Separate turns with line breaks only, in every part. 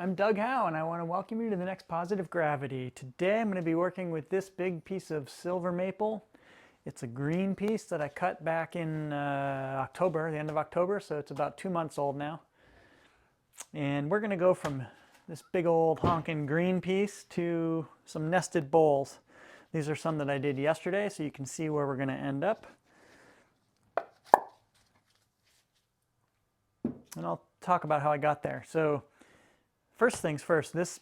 I'm Doug Howe and I want to welcome you to the next Positive Gravity. Today I'm going to be working with this big piece of silver maple. It's a green piece that I cut back in October, the end of October, so it's about 2 months old now. And we're going to go from this big old honking green piece to some nested bowls. These are some that I did yesterday, so you can see where we're going to end up. And I'll talk about how I got there. So first things first, this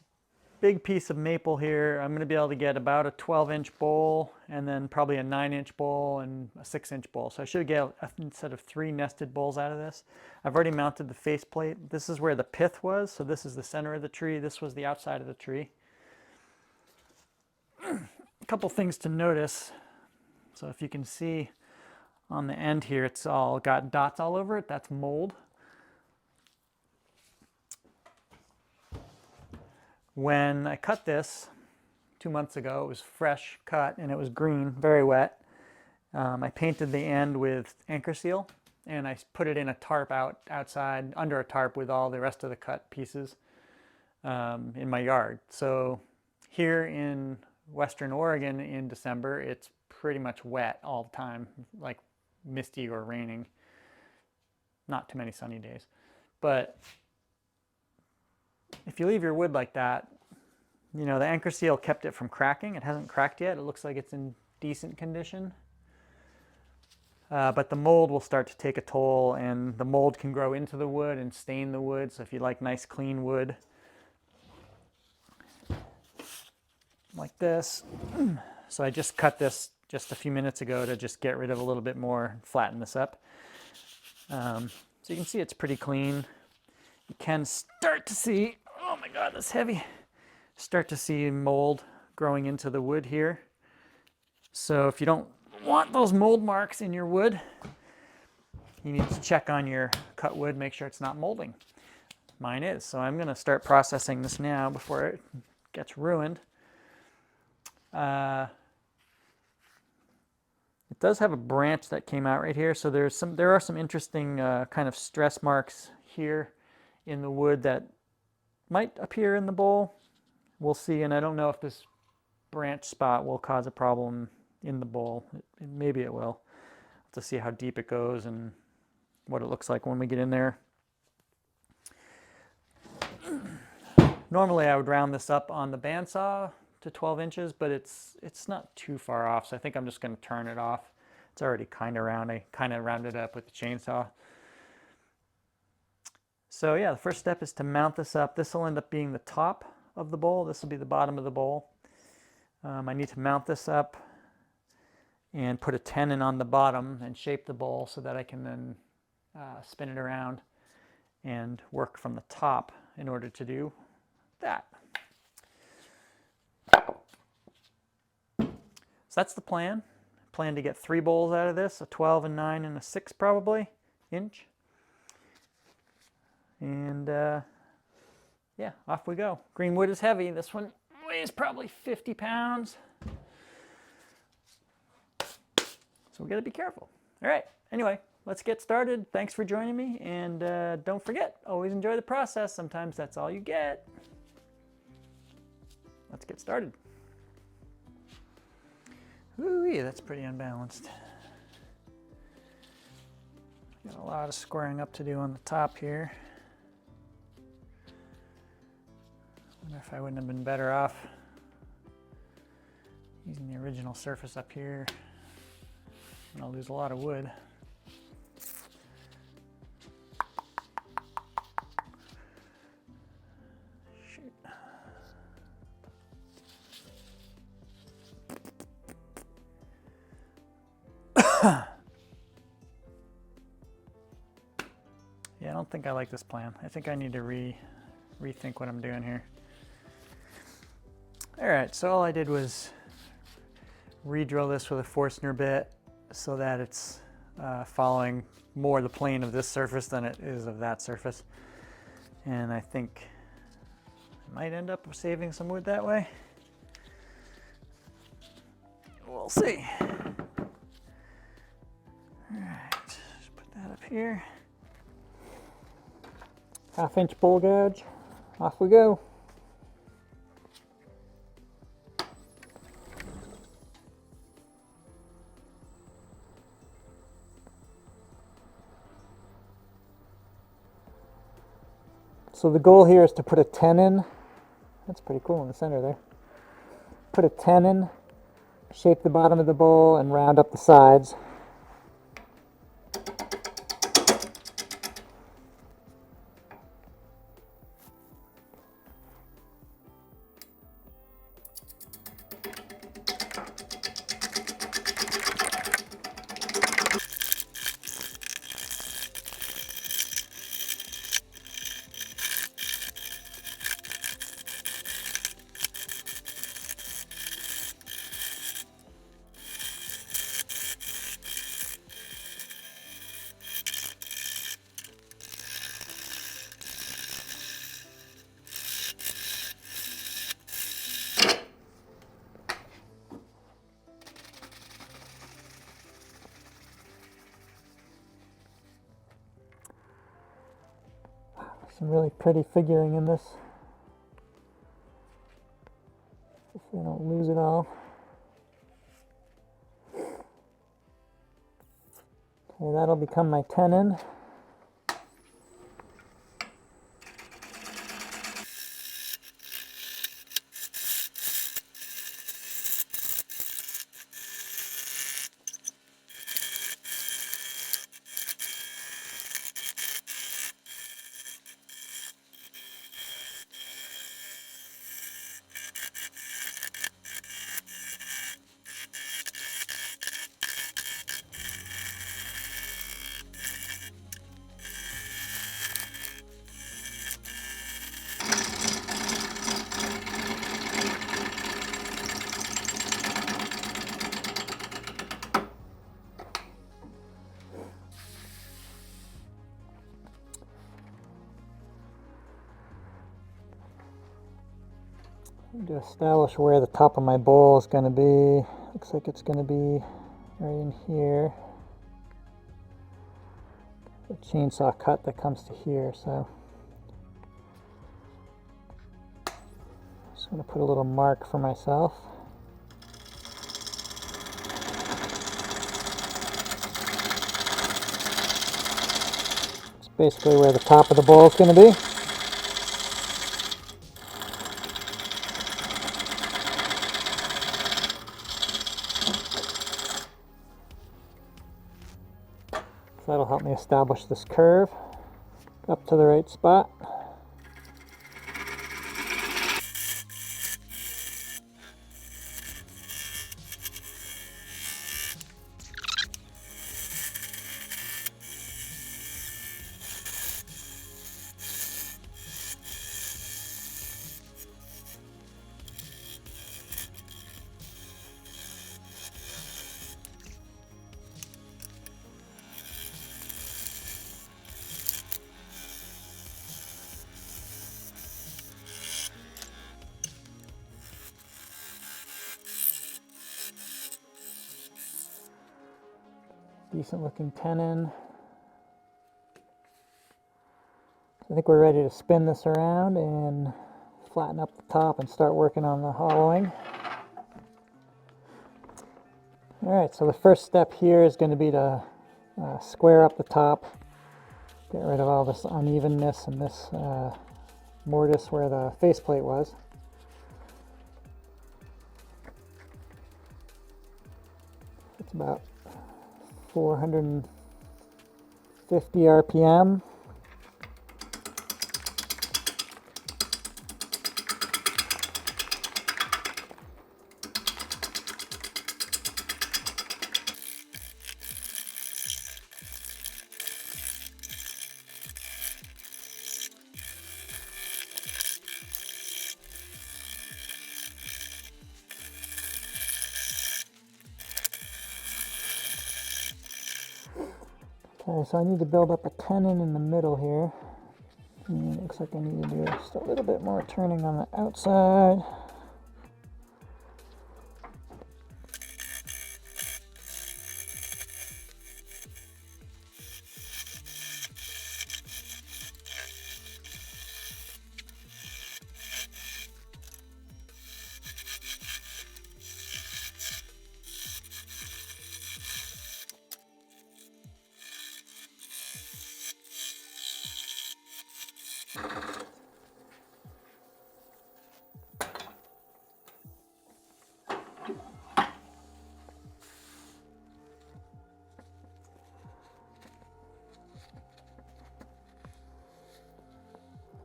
big piece of maple here, I'm going to be able to get about a 12-inch bowl and then probably a 9-inch bowl and a 6-inch bowl. So I should get a set of 3 nested bowls out of this. I've already mounted the faceplate. This is where the pith was, so this is the center of the tree. This was the outside of the tree. A couple things to notice. So if you can see on the end here, it's all got dots all over it. That's mold. When I cut this 2 months ago, it was fresh cut and it was green, very wet. I painted the end with Anchorseal and I put it in a tarp outside, under a tarp with all the rest of the cut pieces in my yard. So here in Western Oregon in December, it's pretty much wet all the time, like misty or raining. Not too many sunny days. But if you leave your wood like that, you know, the Anchorseal kept it from cracking. It hasn't cracked yet. It looks like it's in decent condition. But the mold will start to take a toll, and the mold can grow into the wood and stain the wood. So if you like nice clean wood, like this. So I just cut this just a few minutes ago to just get rid of a little bit more, flatten this up. So you can see it's pretty clean. You can start to see, oh my God, that's heavy. Start to see mold growing into the wood here. So if you don't want those mold marks in your wood, you need to check on your cut wood, make sure it's not molding. Mine is, so I'm gonna start processing this now before it gets ruined. It does have a branch that came out right here, so there are some interesting kind of stress marks here in the wood that might appear in the bowl. We'll see, and I don't know if this branch spot will cause a problem in the bowl. Maybe it will. Have to see how deep it goes and what it looks like when we get in there. Normally I would round this up on the bandsaw to 12 inches, but it's not too far off, so I think I'm just going to turn it off. It's already kind of round. I kind of rounded it up with the chainsaw. So yeah, the first step is to mount this up. This will end up being the top of the bowl. This will be the bottom of the bowl. I need to mount this up and put a tenon on the bottom and shape the bowl so that I can then spin it around and work from the top in order to do that. So that's the plan. Plan to get 3 bowls out of this, a 12, a 9, and a 6 probably inch. And yeah, off we go. Green wood is heavy. This one weighs probably 50 pounds. So we got to be careful. All right, anyway, let's get started. Thanks for joining me. And don't forget, always enjoy the process. Sometimes that's all you get. Let's get started. Ooh, that's pretty unbalanced. Got a lot of squaring up to do on the top here. I wonder if I wouldn't have been better off using the original surface up here. And I'll lose a lot of wood. Shoot. Yeah, I don't think I like this plan. I think I need to rethink what I'm doing here. All right, so all I did was re-drill this with a Forstner bit so that it's following more the plane of this surface than it is of that surface. And I think I might end up saving some wood that way. We'll see. All right, just put that up here. 1/2 inch bowl gouge.
off we go. So the goal here is to put a 10 in. That's pretty cool in the center there. Put a 10 in, shape the bottom of the bowl, and round up the sides. Some really pretty figuring in this. If we don't lose it all. Okay, that'll become my tenon. To establish where the top of my bowl is going to be. Looks like it's going to be right in here. The chainsaw cut that comes to here, so I'm just going to put a little mark for myself. It's basically where the top of the bowl is going to be. That'll help me establish this curve up to the right spot. Decent looking tenon. I think we're ready to spin this around and flatten up the top and start working on the hollowing. Alright, so the first step here is going to be to square up the top, get rid of all this unevenness and this mortise where the faceplate was. It's about 450 RPM. Okay, so I need to build up a tenon in the middle here. And it looks like I need to do just a little bit more turning on the outside.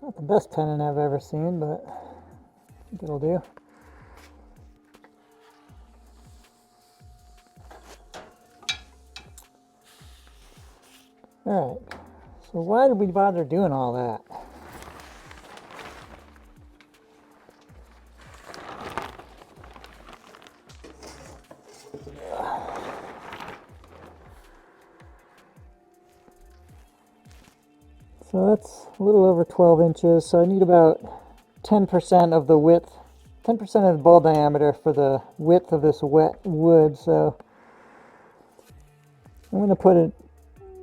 Not the best tenon I've ever seen, but I think it'll do. All right, so why did we bother doing all that? So that's a little over 12 inches, so I need about 10% of the width, 10% of the ball diameter for the width of this wet wood. So I'm going to put an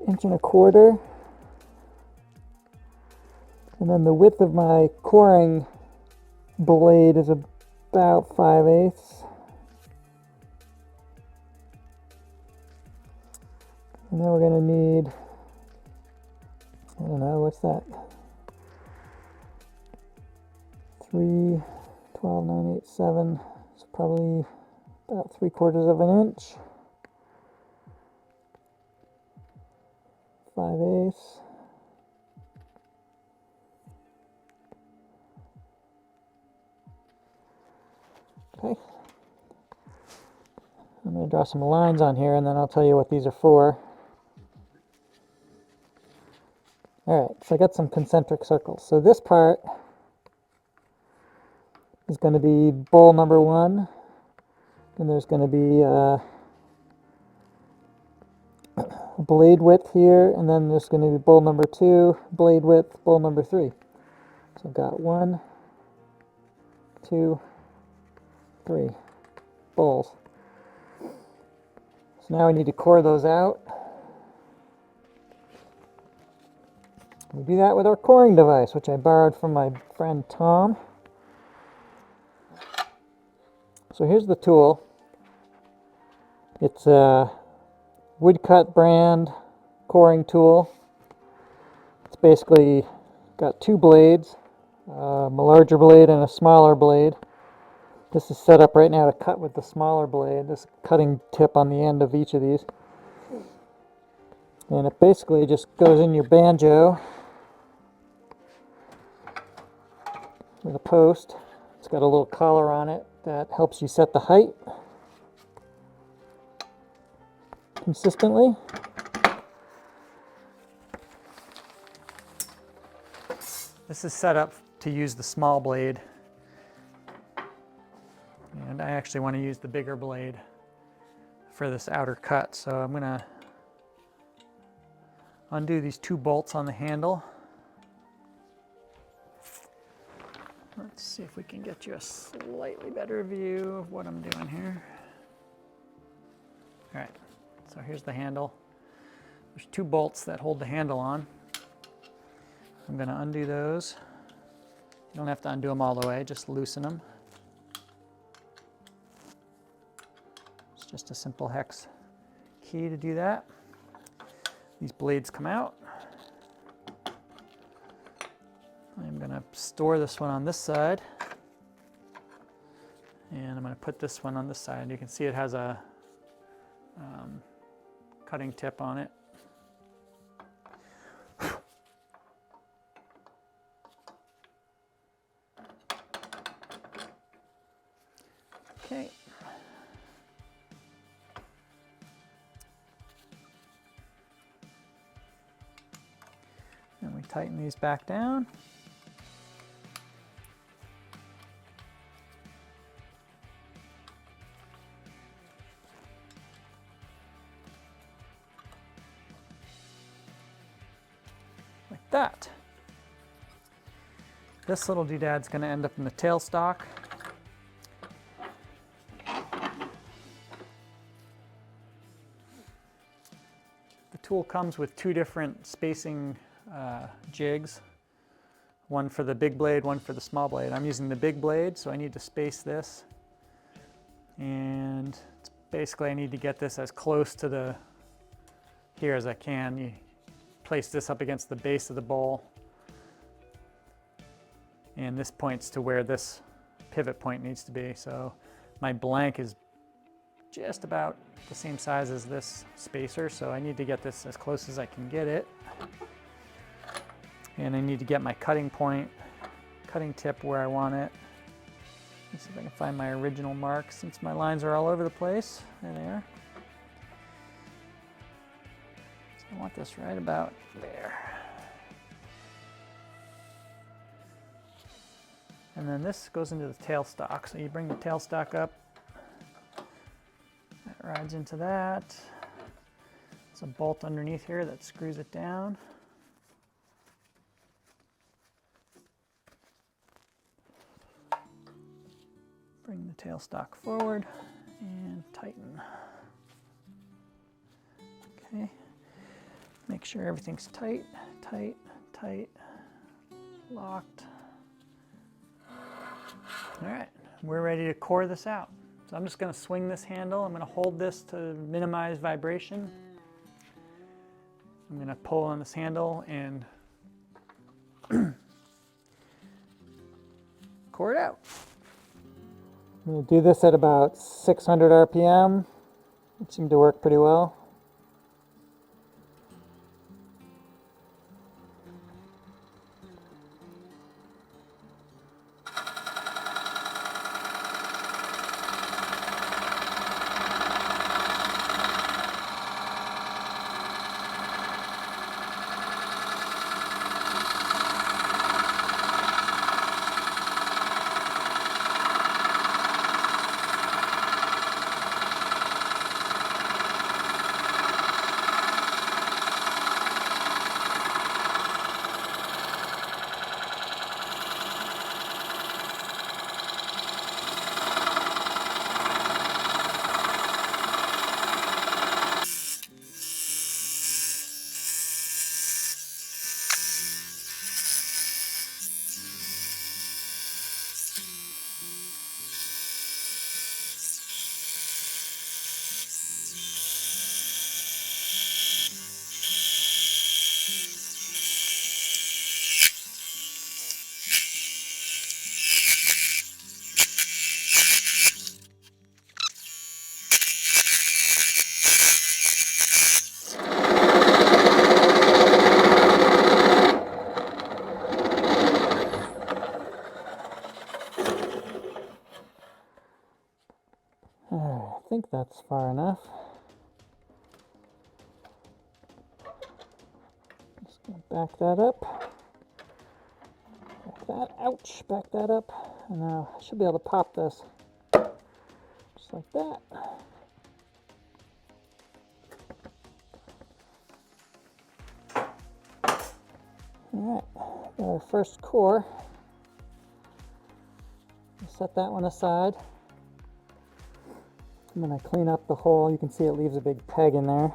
1.25 inches, and then the width of my coring blade is about 5/8. And then we're going to need, I don't know, what's that? 3, 12, 9, 8, 7. It's probably about 3/4 inch. 5/8. Okay. I'm going to draw some lines on here and then I'll tell you what these are for. Alright, so I got some concentric circles. So this part is going to be bowl number 1, and there's going to be a blade width here, and then there's going to be bowl number 2, blade width, bowl number 3. So I've got 1, 2, 3 bowls. So now I need to core those out. We do that with our coring device, which I borrowed from my friend Tom. So here's the tool. It's a Woodcut brand coring tool. It's basically got 2 blades, a larger blade and a smaller blade. This is set up right now to cut with the smaller blade, this cutting tip on the end of each of these. And it basically just goes in your banjo with a post. It's got a little collar on it that helps you set the height consistently.
This is set up to use the small blade, and I actually want to use the bigger blade for this outer cut. So I'm going to undo these 2 bolts on the handle. Let's see if we can get you a slightly better view of what I'm doing here. All right, so here's the handle. There's 2 bolts that hold the handle on. I'm going to undo those. You don't have to undo them all the way, just loosen them. It's just a simple hex key to do that. These blades come out. I'm going to store this one on this side, and I'm going to put this one on this side. You can see it has a cutting tip on it. Okay. And we tighten these back down. Like that. This little doodad's going to end up in the tailstock. The tool comes with 2 different spacing jigs, one for the big blade, one for the small blade. I'm using the big blade, so I need to space this, and basically I need to get this as close to the here as I can. You place this up against the base of the bowl, and this points to where this pivot point needs to be. So my blank is just about the same size as this spacer, so I need to get this as close as I can get it. And I need to get my cutting tip where I want it. Let's see if I can find my original mark since my lines are all over the place. There they are. So I want this right about there. And then this goes into the tailstock. So you bring the tailstock up. That rides into that. There's a bolt underneath here that screws it down. Bring the tailstock forward and tighten. Okay. Make sure everything's tight, tight, tight, locked. All right, we're ready to core this out. So I'm just going to swing this handle. I'm going to hold this to minimize vibration. I'm going to pull on this handle and core it out.
I'm going to do this at about 600 RPM. It seemed to work pretty well. I think that's far enough. Just gonna back that up. Back that, ouch, back that up. And now I should be able to pop this just like that. All right, got our first core. Set that one aside. I'm going to clean up the hole. You can see it leaves a big peg in there.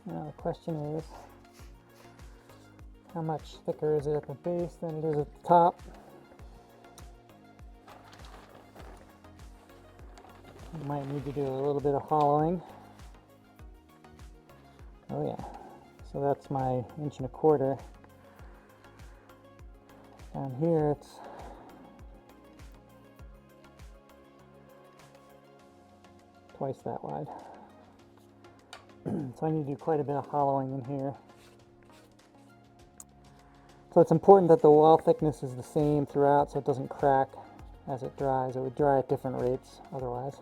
Now the question is, how much thicker is it at the base than it is at the top? You might need to do a little bit of hollowing. Oh yeah. So that's my 1 1/4 inch. Down here it's twice that wide. So I need to do quite a bit of hollowing in here. So it's important that the wall thickness is the same throughout so it doesn't crack as it dries. It would dry at different rates otherwise.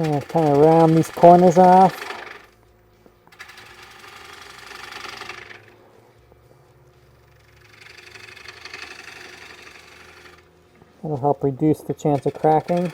I'm gonna kind of round these corners off. That'll help reduce the chance of cracking.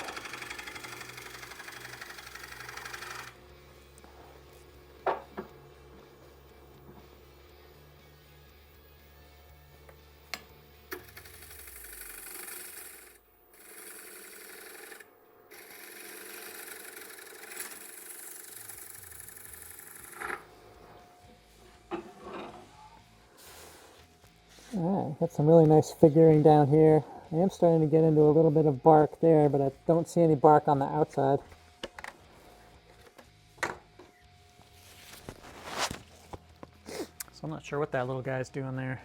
Alright, got some really nice figuring down here. I am starting to get into a little bit of bark there, but I don't see any bark on the outside.
So I'm not sure what that little guy's doing there.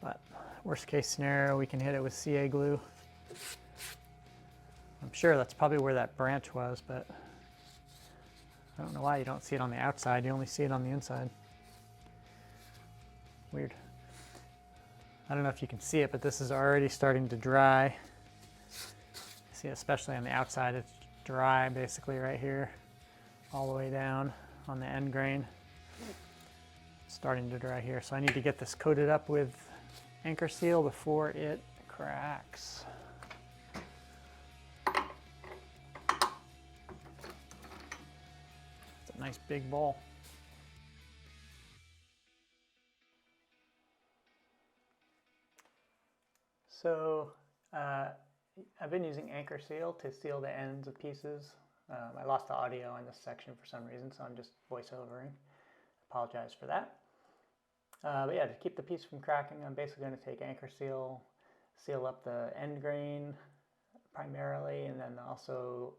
But worst case scenario, we can hit it with CA glue. I'm sure that's probably where that branch was, but I don't know why you don't see it on the outside. You only see it on the inside. Weird. I don't know if you can see it, but this is already starting to dry. See, especially on the outside, it's dry basically right here, all the way down on the end grain. It's starting to dry here, so I need to get this coated up with Anchorseal before it cracks. It's a nice big ball. So I've been using Anchorseal to seal the ends of pieces. I lost the audio in this section for some reason, so I'm just voiceovering. Apologize for that. But yeah, to keep the piece from cracking, I'm basically going to take Anchorseal, seal up the end grain primarily, and then also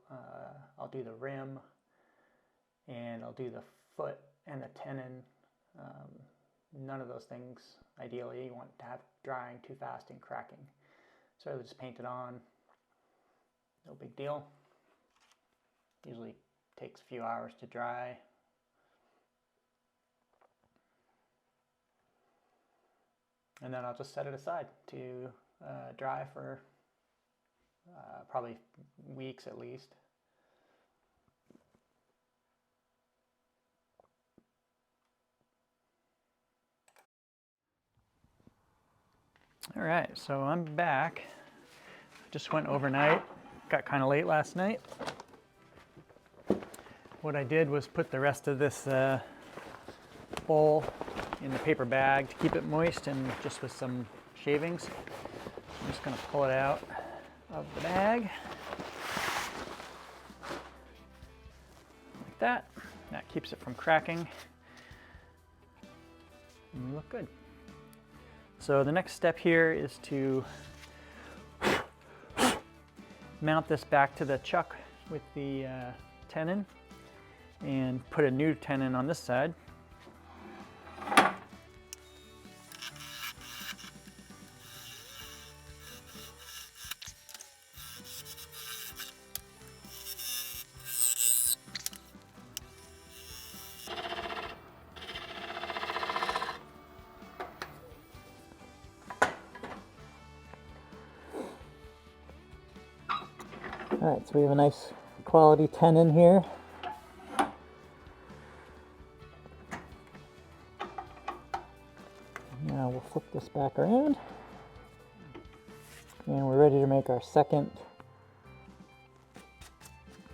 I'll do the rim, and I'll do the foot and the tenon. None of those things, ideally, you want to have drying too fast and cracking. So I just paint it on, no big deal. Usually takes a few hours to dry. And then I'll just set it aside to dry for probably weeks at least. All right, so I'm back. Just went overnight. Got kind of late last night. What I did was put the rest of this bowl in the paper bag to keep it moist, and just with some shavings. I'm just going to pull it out of the bag. Like that. That keeps it from cracking. And we look good. So the next step here is to mount this back to the chuck with the tenon and put a new tenon on this side.
Alright, so we have a nice quality tenon here. Now we'll flip this back around. And we're ready to make our second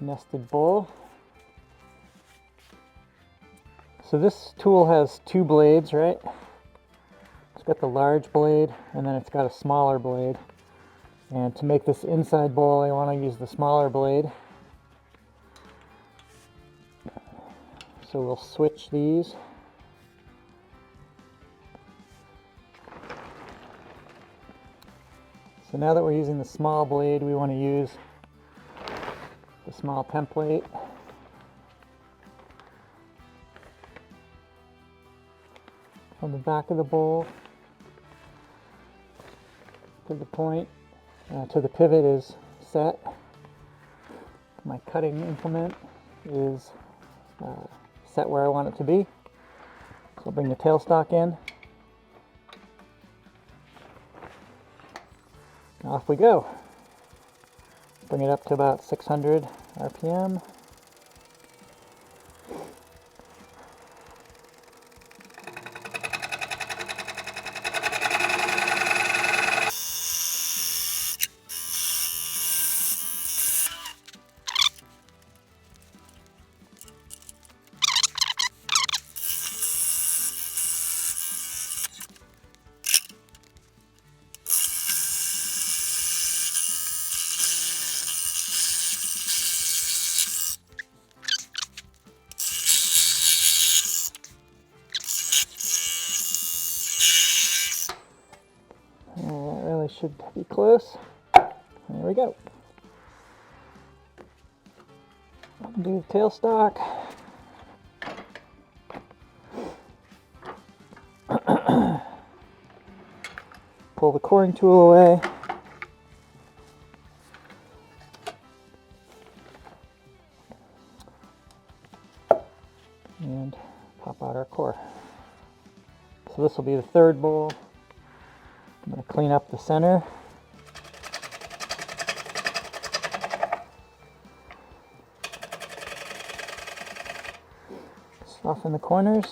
nested bowl. So this tool has two blades, right? It's got the large blade, and then it's got a smaller blade. And to make this inside bowl, I want to use the smaller blade. So we'll switch these. So now that we're using the small blade, we want to use the small template. From the back of the bowl to the point. To the pivot is set. My cutting implement is set where I want it to be. So I'll bring the tailstock in. Off we go. Bring it up to about 600 RPM. That really should be close. There we go. Do the tailstock. Pull the coring tool away. And pop out our core. So this will be the third bowl. I'm going to clean up the center. Soften the corners.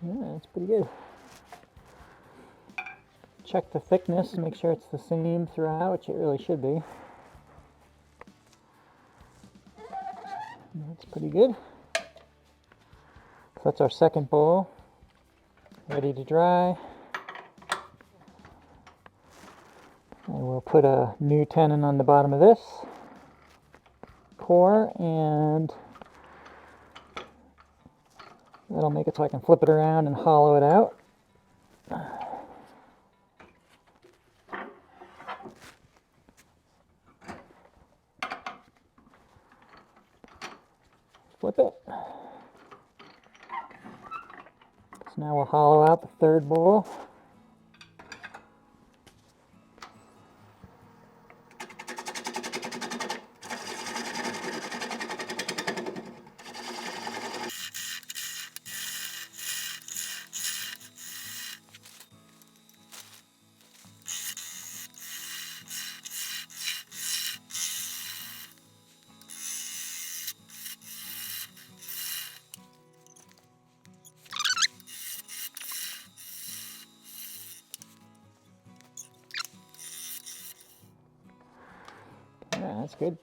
Yeah, that's pretty good. Check the thickness to make sure it's the same throughout, which it really should be. That's pretty good. So that's our second bowl, ready to dry. And we'll put a new tenon on the bottom of this core, and that'll make it so I can flip it around and hollow it out. Flip it. So now we'll hollow out the third bowl. Yeah, that's good.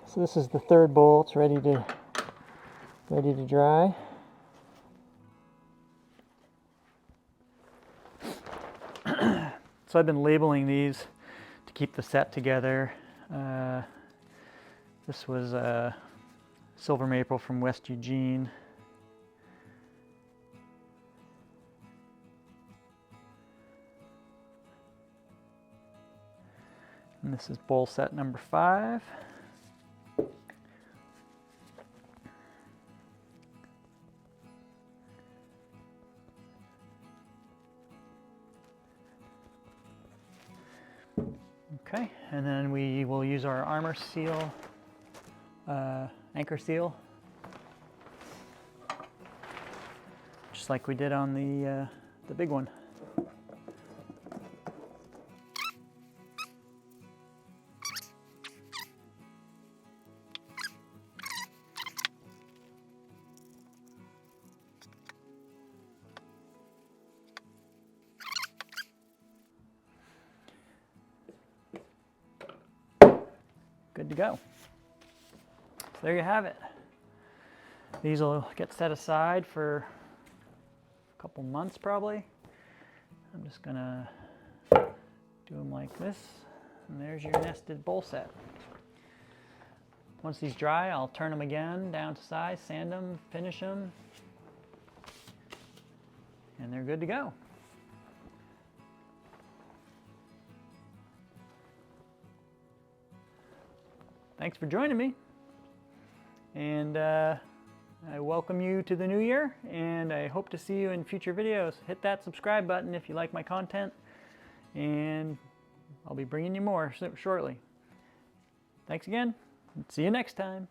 So this is the third bowl. It's ready to dry.
So I've been labeling these to keep the set together. This was silver maple from West Eugene. And this is bowl set number 5. Okay, and then we will use our Anchorseal, Anchorseal, just like we did on the big one. Good to go. So there you have it. These will get set aside for a couple months probably. I'm just gonna do them like this, and there's your nested bowl set. Once these dry, I'll turn them again down to size, sand them, finish them, and they're good to go. thanks for joining me. And I welcome you to the new year, and I hope to see you in future videos. Hit that subscribe button if you like my content, and I'll be bringing you more shortly. Thanks again. See you next time.